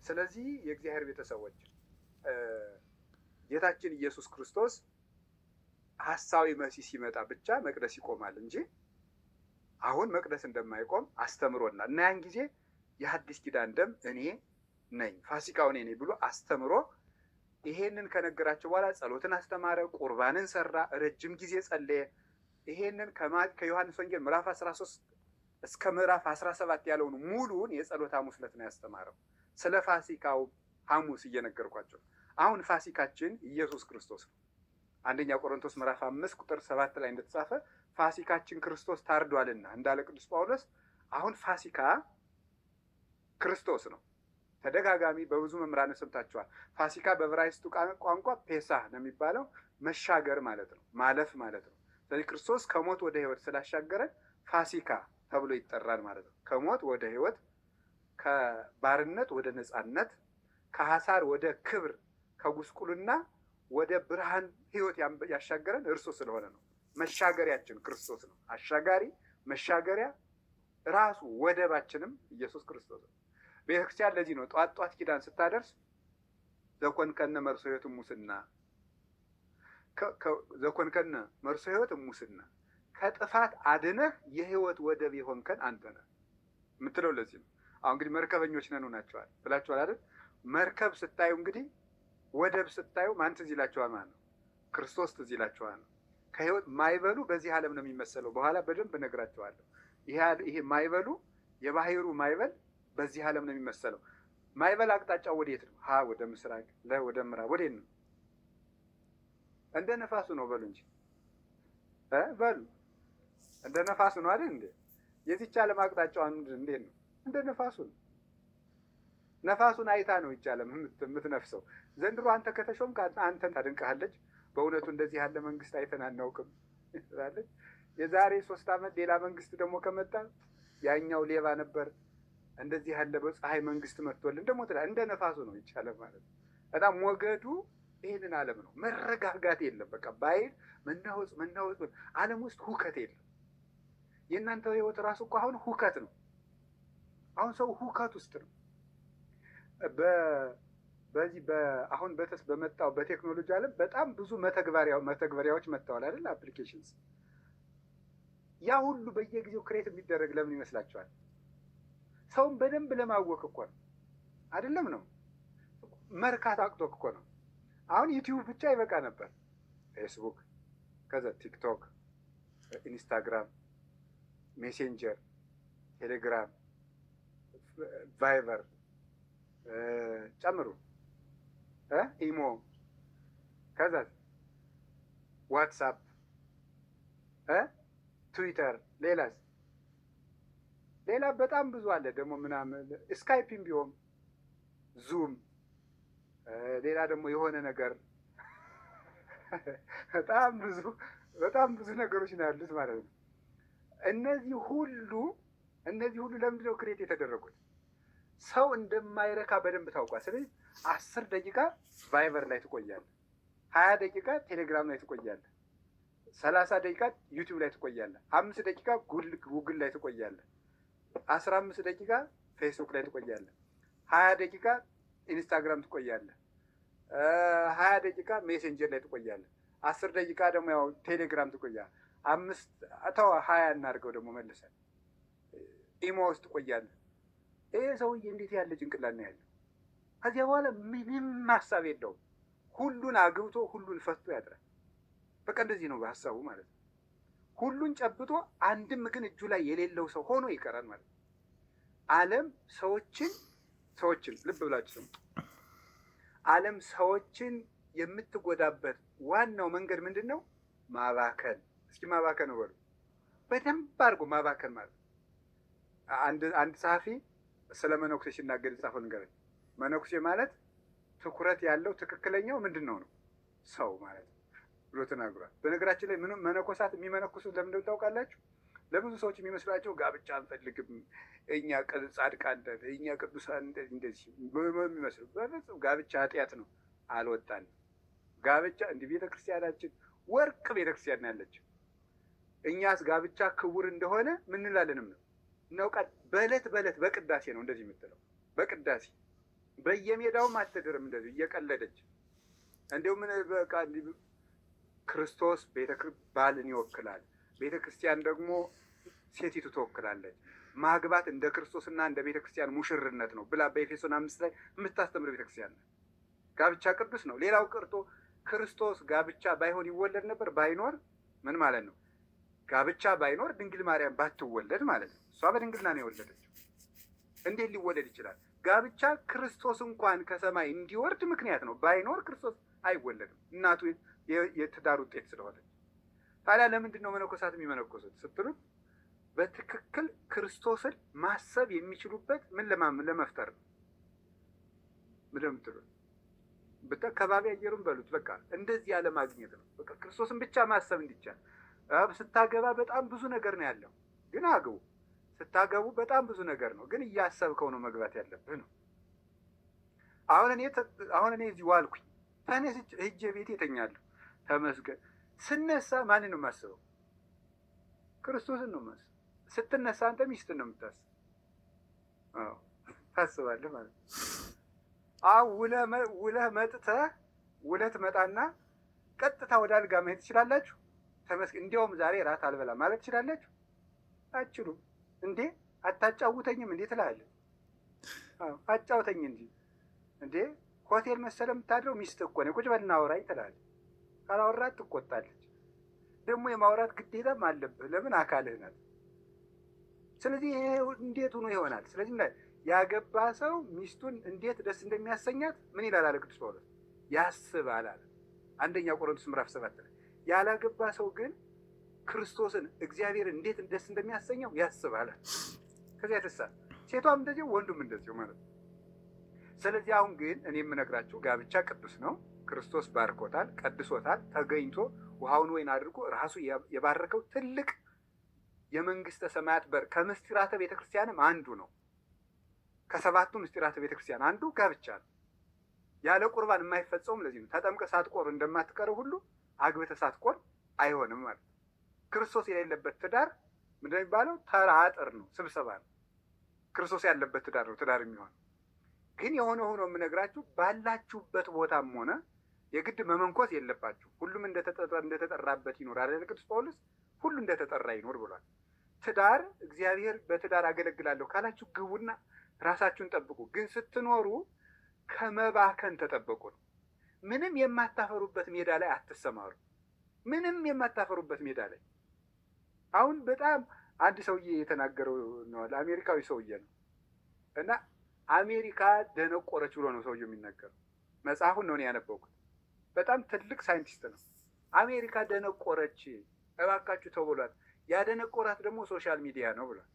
ስለዚህ የእግዚአብሔር ቤተሰቦች ጌታችን ኢየሱስ ክርስቶስ ሐሳዊ መሲህ ሲመጣ ብቻ መቅደስ ይቆማል እንጂ አሁን መቅደስ እንደማይቆም አስተምሮናል እና ያን ጊዜ የሐዲስ ኪዳን ደም እኔ ነኝ ፋሲካው እኔ ነኝ ብሎ አስተምሮ ይሄንን ከነገራቸው በኋላ ጸሎትን አስተማረ፣ ቁርባንን ሰራ፣ ረጅም ጊዜ ጸለየ። ይሄንን ከዮሐንስ ወንጌል ምዕራፍ 13 እስከ ምዕራፍ 17 ያለውን ሙሉውን የጸሎት ሐሙስ ዕለት ነው ያስተማረው። ስለ ፋሲካው ሐሙስ እየነገርኳቸው አሁን ፋሲካችን ኢየሱስ ክርስቶስ ነው። አንደኛ ቆሮንቶስ ምዕራፍ 5 ቁጥር 7 ላይ እንደተጻፈ ፋሲካችን ክርስቶስ ታርዷልና እንዳለ ቅዱስ ጳውሎስ አሁን ፋሲካ ክርስቶስ ነው። ተደጋጋሚ በብዙ መምህራን ሰምታችኋል። ፋሲካ በዕብራይስጡ ቋንቋ ፔሳህ ነው የሚባለው፣ መሻገር ማለት ነው፣ ማለፍ ማለት ነው። ስለዚህ ክርስቶስ ከሞት ወደ ሕይወት ስላሻገረን ፋሲካ ተብሎ ይጠራል ማለት ነው። ከሞት ወደ ሕይወት፣ ከባርነት ወደ ነፃነት፣ ከሐሳር ወደ ክብር፣ ከጉስቁልና ወደ ብርሃን ሕይወት ያሻገረን እርሱ ስለሆነ ነው። መሻገሪያችን ክርስቶስ ነው። አሻጋሪ መሻገሪያ ራሱ ወደባችንም ኢየሱስ ክርስቶስ ነው። ቤተክርስቲያን ለዚህ ነው ጧት ጧት ኪዳን ስታደርስ ዘኮንከነ መርሶ ሕይወት ሙስና ዘኮንከነ መርሶ ሕይወት ሙስና ከጥፋት አድነህ የሕይወት ወደብ የሆንከን አንተ ነህ የምትለው ለዚህ ነው። አሁን እንግዲህ መርከበኞች ነን ሆናችኋል ብላችኋል አይደል? መርከብ ስታዩ እንግዲህ ወደብ ስታዩ ማን ትዝ ይላችኋል ማለት ነው? ክርስቶስ ትዝ ይላችኋል ነው። ከሕይወት ማይበሉ በዚህ ዓለም ነው የሚመሰለው። በኋላ በደንብ እነግራችኋለሁ። ይሄ ማይበሉ የባህሩ ማይበል በዚህ ዓለም ነው የሚመሰለው። ማይበል አቅጣጫው ወዴት ነው? ሀ ወደ ምስራቅ፣ ለ ወደ ምዕራብ። ወዴት ነው? እንደ ነፋሱ ነው በሉ እንጂ በሉ እንደ ነፋሱ ነው አይደል እንዴ? የዚች ዓለም አቅጣጫው እንዴት ነው? እንደ ነፋሱ ነው። ነፋሱን አይታ ነው ይህች ዓለም የምትነፍሰው። ዘንድሮ አንተ ከተሾምክ አንተን ታደንቅሃለች። በእውነቱ እንደዚህ ያለ መንግስት አይተን አናውቅም ትላለች። የዛሬ 3 ዓመት ሌላ መንግስት ደግሞ ከመጣ ያኛው ሌባ ነበር፣ እንደዚህ ያለ በፀሐይ መንግስት መጥቶልን ደግሞ እንደ ነፋሱ ነው ይህች ዓለም ማለት ነው። በጣም ሞገዱ ይህንን ዓለም ነው። መረጋጋት የለም። በቃ ባይል መናወጥ ዓለም ውስጥ ሁከት የለም። የእናንተ ህይወት ራሱ እኮ አሁን ሁከት ነው። አሁን ሰው ሁከት ውስጥ ነው። በዚህ አሁን በመጣው በቴክኖሎጂ ዓለም በጣም ብዙ መተግበሪያዎች መጥተዋል አይደል? አፕሊኬሽንስ። ያ ሁሉ በየጊዜው ክሬት የሚደረግ ለምን ይመስላችኋል? ሰውን በደንብ ለማወቅ እኮ ነው አይደለም? ነው መርካት አቅቶክ እኮ ነው። አሁን ዩቲዩብ ብቻ ይበቃ ነበር። ፌስቡክ፣ ከዛ ቲክቶክ፣ ኢንስታግራም፣ ሜሴንጀር፣ ቴሌግራም፣ ቫይበር ጨምሩ፣ ኢሞ፣ ከዛ ዋትሳፕ፣ ትዊተር፣ ሌላ በጣም ብዙ አለ ደግሞ ምናምን፣ ስካይፕም ቢሆን ዙም፣ ሌላ ደግሞ የሆነ ነገር በጣም ብዙ ነገሮች ነው ያሉት ማለት ነው። እነዚህ ሁሉ ለምንድን ነው ክሬት የተደረጉት? ሰው እንደማይረካ በደንብ ታውቋል። ስለዚህ 10 ደቂቃ ቫይበር ላይ ትቆያለህ፣ 20 ደቂቃ ቴሌግራም ላይ ትቆያለህ፣ 30 ደቂቃ ዩቲዩብ ላይ ትቆያለህ፣ 5 ደቂቃ ጉግል ላይ ትቆያለህ፣ 15 ደቂቃ ፌስቡክ ላይ ትቆያለህ፣ 20 ደቂቃ ኢንስታግራም ትቆያለህ፣ 20 ደቂቃ ሜሴንጀር ላይ ትቆያለህ፣ 10 ደቂቃ ደግሞ ያው ቴሌግራም ትቆያለህ፣ 20 እናድርገው ደግሞ መልሰን ኢሞ ውስጥ ትቆያለህ። ይሄ ሰውዬ እንዴት ያለ ጭንቅላት ነው ያለው? ከዚያ በኋላ ምንም ሀሳብ የለውም። ሁሉን አግብቶ ሁሉን ፈቶ ያድራል። በቃ እንደዚህ ነው በሀሳቡ ማለት ነው። ሁሉን ጨብጦ አንድም ግን እጁ ላይ የሌለው ሰው ሆኖ ይቀራል ማለት ነው። ዓለም ሰዎችን ልብ ብላችሁ ስሙ። ዓለም ሰዎችን የምትጎዳበት ዋናው መንገድ ምንድን ነው? ማባከን። እስኪ ማባከን ነው በሉ በደንብ አድርጎ ማባከን ማለት ነው። አንድ ጸሐፊ ስለ መነኩሴ ሲናገር የጻፈው ንገረኝ። መነኩሴ ማለት ትኩረት ያለው ትክክለኛው ምንድን ነው ሰው ማለት ነው ብሎ ተናግሯል። በነገራችን ላይ ምንም መነኮሳት የሚመነኩሱት ለምን እንደሆነ ታውቃላችሁ? ለብዙ ሰዎች የሚመስላቸው ጋብቻ አንፈልግም እኛ ጻድቃን እኛ ቅዱሳን እንደዚህ የሚመስሉ፣ በፍጹም ጋብቻ ኃጢአት ነው። አልወጣንም። ጋብቻ እንዲህ ቤተክርስቲያናችን ወርቅ ቤተክርስቲያን ነው ያለችው። እኛስ ጋብቻ ክቡር እንደሆነ ምን እንላለንም ነው እናውቃል። በዕለት በቅዳሴ ነው እንደዚህ የምትለው። በቅዳሴ በየሜዳውም አትድርም እንደዚህ እየቀለደች እንዲሁ ምን በቃ ክርስቶስ ባልን ይወክላል፣ ቤተ ክርስቲያን ደግሞ ሴቲቱ ትወክላለች። ማግባት እንደ ክርስቶስና እንደ ቤተ ክርስቲያን ሙሽርነት ነው ብላ በኤፌሶን 5 ላይ የምታስተምር ቤተ ክርስቲያን ነው። ጋብቻ ቅዱስ ነው። ሌላው ቀርቶ ክርስቶስ ጋብቻ ባይሆን ይወለድ ነበር። ባይኖር ምን ማለት ነው? ጋብቻ ባይኖር ድንግል ማርያም ባትወለድ ማለት ነው። እሷ በድንግልና ነው የወለደችው። እንዴት ሊወለድ ይችላል? ጋብቻ ክርስቶስ እንኳን ከሰማይ እንዲወርድ ምክንያት ነው። ባይኖር ክርስቶስ አይወለድም። እናቱ የትዳር ውጤት ስለሆነች። ታዲያ ለምንድን ነው መነኮሳት የሚመነኮሱት ስትሉት በትክክል ክርስቶስን ማሰብ የሚችሉበት ምን ለመፍጠር ነው። ምንድን ነው የምትሉት? ከባቢ አየሩን በሉት በቃ እንደዚህ ያለ ማግኘት ነው። በቃ ክርስቶስን ብቻ ማሰብ እንዲቻል። ስታገባ በጣም ብዙ ነገር ነው ያለው፣ ግን አግቡ። ስታገቡ በጣም ብዙ ነገር ነው፣ ግን እያሰብከው ነው መግባት ያለብህ ነው። አሁን እኔ እዚህ ዋልኩኝ፣ ተነስቼ ሂጄ ቤቴ እተኛለሁ። ተመስገን። ስነሳ ማንን ነው የማስበው? ክርስቶስን ነው የማስበው። ስትነሳ አንተ ሚስትን ነው የምታስብ። ታስባለህ ማለት ነው። ውለህ መጥተህ ውለህ ትመጣና ቀጥታ ወደ አልጋ መሄድ ትችላላችሁ? ተመስገን። እንዲያውም ዛሬ ራት አልበላ ማለት ትችላላችሁ? አትችሉም። እንዴ አታጫውተኝም እንዴ ትላለህ? አጫውተኝ እንጂ እንዴ ሆቴል መሰለ የምታድረው ሚስት እኮ ነው። ቁጭ በል እናውራኝ ትላለህ። ካላወራት ትቆጣለች። ደግሞ የማውራት ግዴታም አለብህ። ለምን? አካልህ ናት። ስለዚህ ይሄ እንዴት ሆኖ ይሆናል? ስለዚህ ያገባ ሰው ሚስቱን እንዴት ደስ እንደሚያሰኛት ምን ይላል አለ ቅዱስ ጳውሎስ? ያስባል አለ አንደኛ ቆሮንቶስ ምዕራፍ 7 ላይ። ያላገባ ሰው ግን ክርስቶስን እግዚአብሔር እንዴት ደስ እንደሚያሰኘው ያስባል። ከዚያ የተሳ ሴቷም እንደዚሁ ወንዱም እንደዚሁ ማለት ነው። ስለዚህ አሁን ግን እኔ የምነግራችሁ ጋብቻ ቅዱስ ነው። ክርስቶስ ባርኮታል፣ ቀድሶታል። ተገኝቶ ውሃውን ወይን አድርጎ ራሱ የባረከው ትልቅ የመንግስተ ሰማያት በር ከምስጢራተ ቤተክርስቲያንም አንዱ ነው። ከሰባቱ ምስጢራተ ቤተክርስቲያን አንዱ ጋብቻ ነው። ያለ ቁርባን የማይፈጸውም ለዚህ ነው። ተጠምቀህ ሳትቆር እንደማትቀረው ሁሉ አግብተህ ሳትቆር አይሆንም ማለት ነው። ክርስቶስ የሌለበት ትዳር ምንድን ነው የሚባለው? ተራ አጥር ነው፣ ስብሰባ ነው። ክርስቶስ ያለበት ትዳር ነው ትዳር የሚሆነው። ግን የሆነ ሆኖ የምነግራችሁ ባላችሁበት ቦታም ሆነ የግድ መመንኮስ የለባችሁ። ሁሉም እንደተጠራበት ይኖር አይደል? ቅዱስ ጳውሎስ ሁሉ እንደተጠራ ይኖር ብሏል። ትዳር እግዚአብሔር በትዳር አገለግላለሁ ካላችሁ ግቡና ራሳችሁን ጠብቁ። ግን ስትኖሩ ከመባከን ተጠበቁ ነው። ምንም የማታፈሩበት ሜዳ ላይ አትሰማሩ። ምንም የማታፈሩበት ሜዳ ላይ አሁን በጣም አንድ ሰውዬ የተናገረው ነው። አሜሪካዊ ሰውዬ ነው እና አሜሪካ ደነቆረች ብሎ ነው ሰውዬው የሚናገረው። መጽሐፉን ነው ያነበብኩት። በጣም ትልቅ ሳይንቲስት ነው። አሜሪካ ደነቆረች እባካችሁ ተብሏል። ያደነቆራት ደግሞ ሶሻል ሚዲያ ነው ብሏል።